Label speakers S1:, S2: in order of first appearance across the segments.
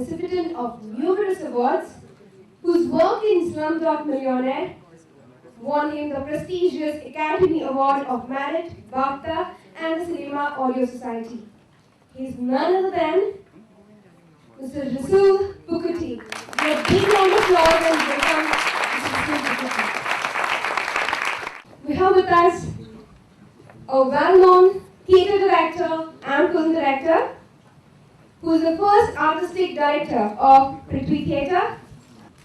S1: recipient of numerous awards, whose work in Slumdog Millionaire won him the prestigious Academy Award of Merit, BAFTA, and the Cinema Audio Society. He is none other than Mr. Resul Pookkutty. Give a big round of applause and welcome Mr. Resul Pookkutty. We have with us a well-known theatre director and film director, who is the first artistic director of Prithvi Theatre.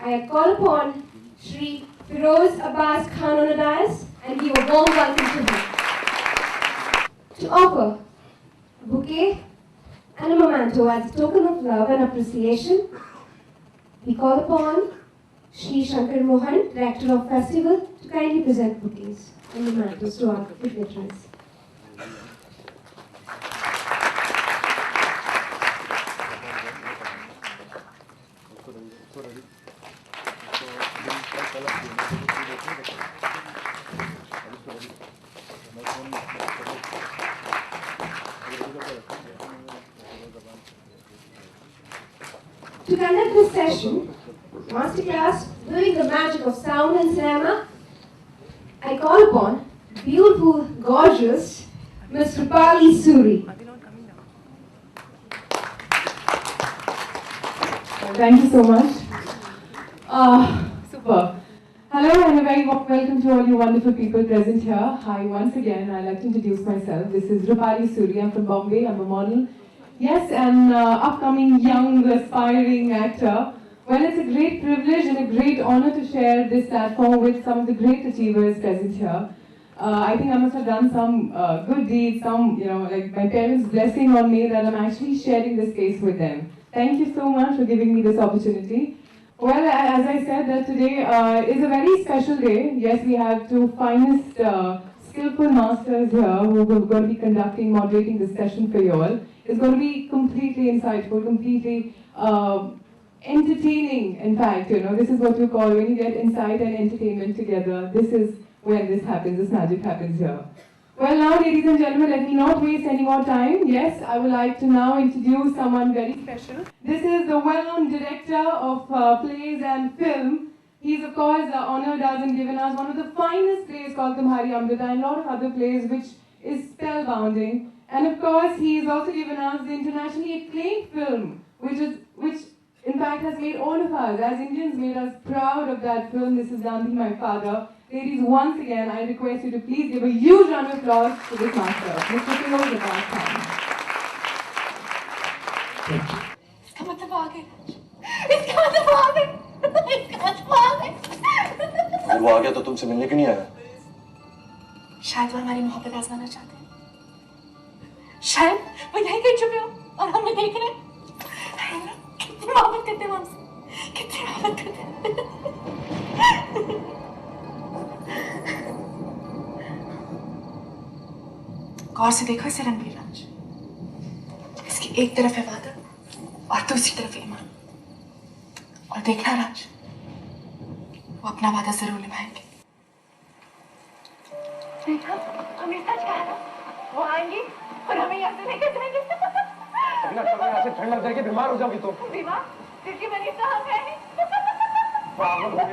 S1: I call upon Shri Firoz Abbas Khan on the dais and give a warm welcome to him. To offer a bouquet and a memento as a token of love and appreciation, we call upon Shri Shankar Mohan, Director of Festival, to kindly present bouquets and mementos to our veterans. To conduct this session, masterclass Viewing the Magic of Sound and Cinema, I call upon beautiful, gorgeous Ms. Rupali Suri.
S2: Thank you so much. Super. Hello and a very warm welcome to all you wonderful people present here. Hi, once again, I'd like to introduce myself. This is Rupali Suri. I'm from Bombay. I'm a model. Yes, and upcoming young, aspiring actor. Well, it's a great privilege and a great honor to share this platform with some of the great achievers present here. I think I must have done some good deeds, like my parents' blessing on me that I'm actually sharing this space with them. Thank you so much for giving me this opportunity. Well, as I said, that today is a very special day. Yes, we have two finest skillful masters here who are going to be conducting, moderating this session for you all. It's going to be completely insightful, completely entertaining, in fact. This is what you call when you get insight and entertainment together. This is when this happens, this magic happens here. Well, now, ladies and gentlemen, let me not waste any more time. Yes, I would like to now introduce someone very special. This is the well-known director of plays and film. He's, of course, honored us and given us one of the finest plays called Tumhari Amrita and a lot of other plays which is spellbounding. And of course, he's also given us the internationally acclaimed film, which in fact has made all of us, as Indians, made us proud of that film. This is Gandhi, My Father. Ladies, once again, I request you to please give a huge round of applause to this master, Mr. Firoz Abbas Khan.
S3: Thank you. इसका मतलब आ गया। इसका मतलब आ गया। इसका मतलब आ गया।
S4: वो आ गया तो तुमसे मिलने क्यों नहीं आया?
S3: शायद वो हमारी मोहब्बत आजमाना चाहते हैं। शायद वो यहीं कहीं छुपे हो और हमें देख रहे हैं। कितनी मोहब्बत करते हैं हमसे, कितनी मोहब्बत करते हैं। गौर से देखो इसे रणवीर राज। इसकी एक तरफ है वादा और दूसरी तरफ ईमान। और देखना राज, वो अपना वादा जरूर निभाएंगे। देखा, हमने सच कहा था। वो आएंगी और हमें यहाँ से लेकर जाएंगे।
S4: अभी ना तुम्हें यहाँ से ठंड लग जाएगी, बीमार हो जाओगी तुम।
S3: बीमार? दिल की मरीज तो हम हैं।
S4: पागल हो गई।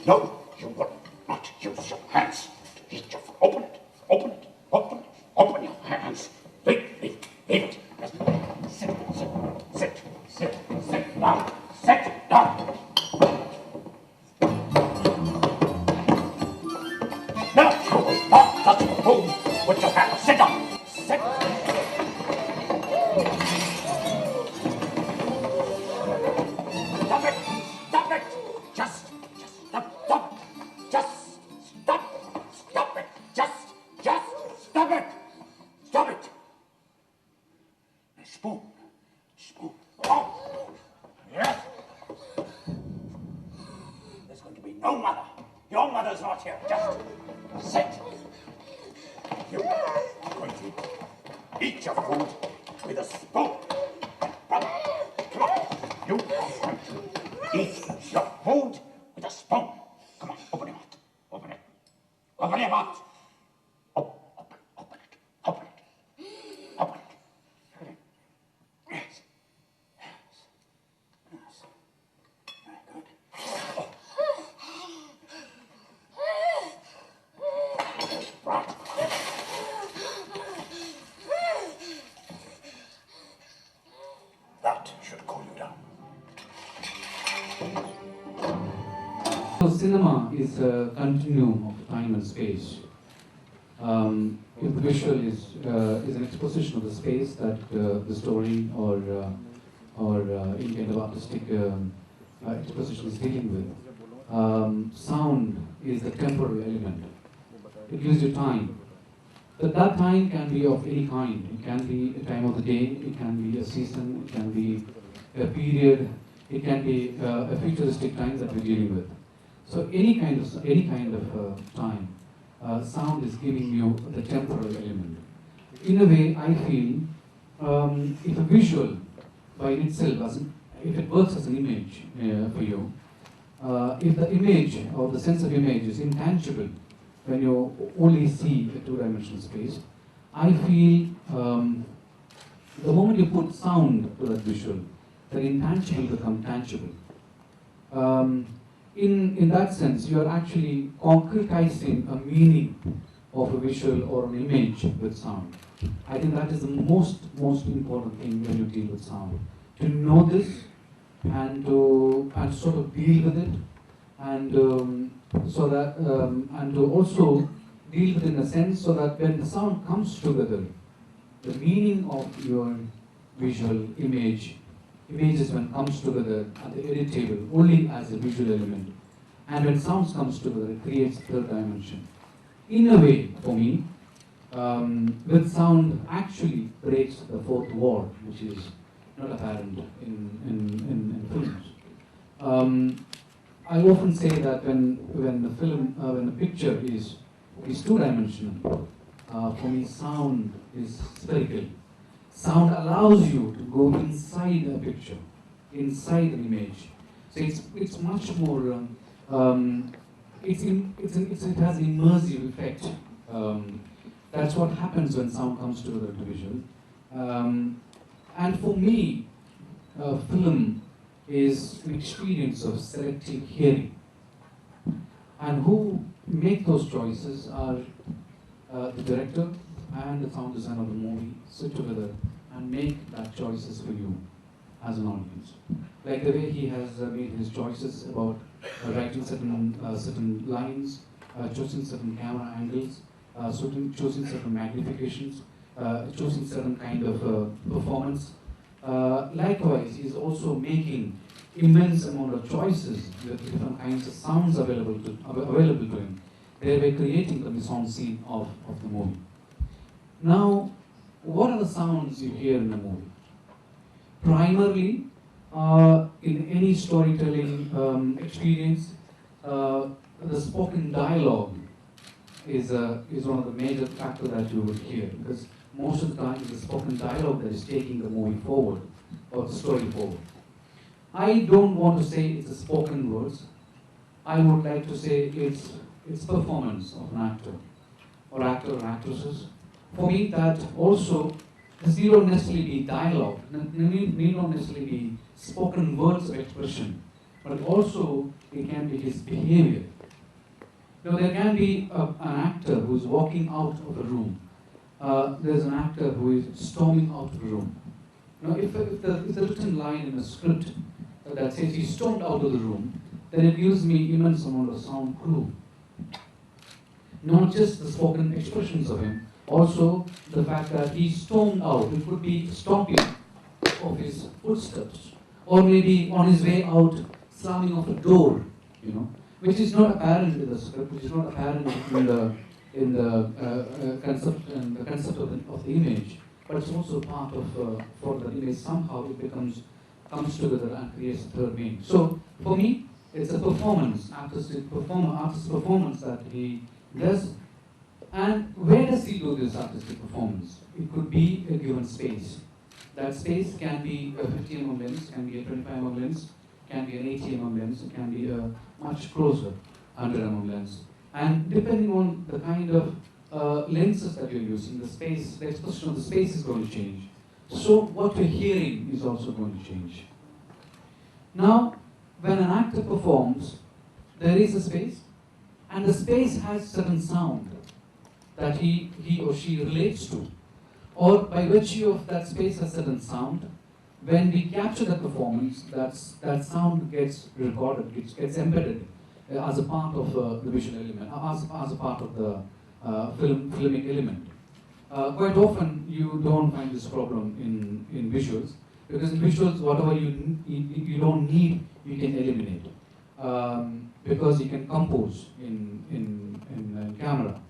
S5: No, you will not use your hands to reach your foot. Open it, open it, open it, open your hands. Leave it. Sit down, sit down. No, you will not touch the food with your hands. Sit down, sit. Stop it, just stop it, just stop it, stop it. A spoon, oh, yes. There's going to be no mother. Your mother's not here, just sit. You are going to eat your food with a spoon. Brother, come on, you are going to Eat your food with a spoon. Come on, open your mouth. Open it. Open your mouth. Open it. Open it. Open it. Yes. Yes. Yes. Very good. Right. That should cool you down.
S6: So cinema is a continuum of time and space. If the visual is an exposition of the space that the story or any kind of artistic exposition is dealing with, sound is the temporal element. It gives you time. But that time can be of any kind. It can be a time of the day, it can be a season, it can be a period, it can be a futuristic time that we're dealing with. So any kind of time, sound is giving you the temporal element. In a way, I feel if a visual by itself, if it works as an image for you, if the image or the sense of image is intangible when you only see a two-dimensional space, I feel the moment you put sound to that visual, the intangible becomes tangible. In that sense, you are actually concretizing a meaning of a visual or an image with sound. I think that is the most important thing when you deal with sound. To know this and to sort of deal with it, and and to also deal with it in a sense so that when the sound comes together, the meaning of your visual images when comes together at the edit table only as a visual element, and when sounds comes together it creates third dimension. In a way, for me, with sound actually breaks the fourth wall, which is not apparent in films. I often say that when the picture is two-dimensional, for me sound is spherical. Sound allows you to go inside a picture, inside an image. So it's much more. It has an immersive effect. That's what happens when sound comes to the visual. And for me, film is an experience of selective hearing. And who make those choices are the director and the sound designer of the movie sit together and make that choices for you as an audience. Like the way he has made his choices about writing certain lines, choosing certain camera angles, choosing certain magnifications, choosing certain kind of performance. Likewise, he is also making immense amount of choices with different kinds of sounds available to him, thereby creating the mise-en-scene of the movie. Now, what are the sounds you hear in a movie? Primarily, in any storytelling experience, the spoken dialogue is one of the major factors that you will hear, because most of the time it's the spoken dialogue that is taking the movie forward or the story forward. I don't want to say it's the spoken words. I would like to say it's performance of an actor or actresses. For me, that also does not necessarily be dialogue, need not necessarily be spoken words of expression, but also it can be his behavior. Now, there can be an actor who is walking out of a room. There's an actor who is storming out of a room. Now, if there's a written line in a script that says he stormed out of the room, then it gives me immense amount of sound clue. Not just the spoken expressions of him, also the fact that he stormed out. It could be stomping of his footsteps, or maybe on his way out, slamming off a door, which is not apparent in the script, which is not apparent in the concept of the image, but it's also part of for the image. Somehow it comes together and creates a third meaning. So for me, it's a performance, artist performance that he does. And where does he do this artistic performance? It could be a given space. That space can be a 50 mm lens, can be a 25 mm lens, can be an 80 mm lens, it can be a much closer 100 mm lens. And depending on the kind of lenses that you're using, the exposition of the space is going to change. So what you're hearing is also going to change. Now, when an actor performs, there is a space, and the space has certain sound that he or she relates to, or by virtue of that space has certain sound. When we capture the performance, that sound gets recorded, gets embedded as a part of the visual element, as a part of the filmic element. Quite often you don't find this problem in visuals, because in visuals whatever you don't need, you can eliminate, because you can compose in camera.